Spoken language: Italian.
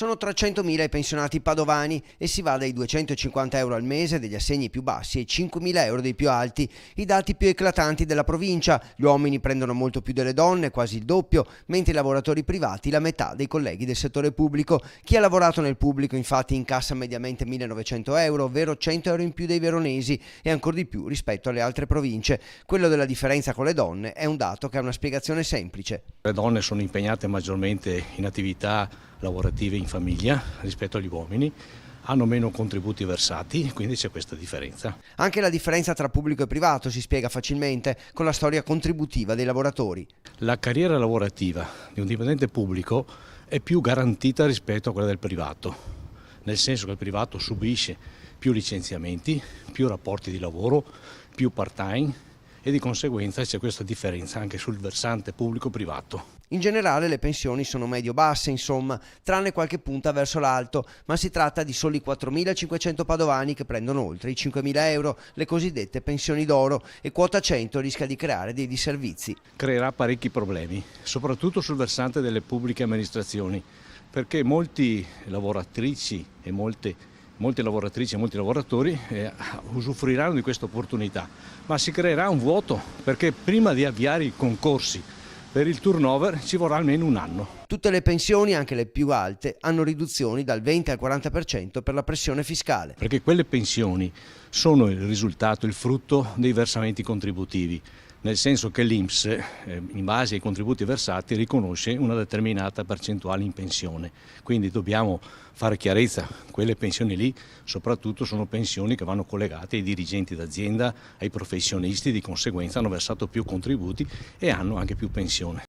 Sono 300.000 i pensionati padovani e si va dai 250 euro al mese degli assegni più bassi ai 5.000 euro dei più alti. I dati più eclatanti della provincia: gli uomini prendono molto più delle donne, quasi il doppio, mentre i lavoratori privati la metà dei colleghi del settore pubblico. Chi ha lavorato nel pubblico infatti incassa mediamente 1.900 euro, ovvero 100 euro in più dei veronesi e ancora di più rispetto alle altre province. Quello della differenza con le donne è un dato che ha una spiegazione semplice. Le donne sono impegnate maggiormente in attività lavorative in famiglia rispetto agli uomini, hanno meno contributi versati, quindi c'è questa differenza. Anche la differenza tra pubblico e privato si spiega facilmente con la storia contributiva dei lavoratori. La carriera lavorativa di un dipendente pubblico è più garantita rispetto a quella del privato, nel senso che il privato subisce più licenziamenti, più rapporti di lavoro, più part-time e di conseguenza c'è questa differenza anche sul versante pubblico-privato. In generale le pensioni sono medio-basse, insomma, tranne qualche punta verso l'alto, ma si tratta di soli 4.500 padovani che prendono oltre i 5.000 euro, le cosiddette pensioni d'oro, e quota 100 rischia di creare dei disservizi. Creerà parecchi problemi, soprattutto sul versante delle pubbliche amministrazioni, perché molti lavoratrici e molte lavoratrici e molti lavoratori usufruiranno di questa opportunità, ma si creerà un vuoto perché prima di avviare i concorsi per il turnover ci vorrà almeno un anno. Tutte le pensioni, anche le più alte, hanno riduzioni dal 20 al 40% per la pressione fiscale. Perché quelle pensioni sono il risultato, il frutto dei versamenti contributivi, nel senso che l'INPS, in base ai contributi versati, riconosce una determinata percentuale in pensione. Quindi dobbiamo fare chiarezza, quelle pensioni lì soprattutto sono pensioni che vanno collegate ai dirigenti d'azienda, ai professionisti, di conseguenza hanno versato più contributi e hanno anche più pensione.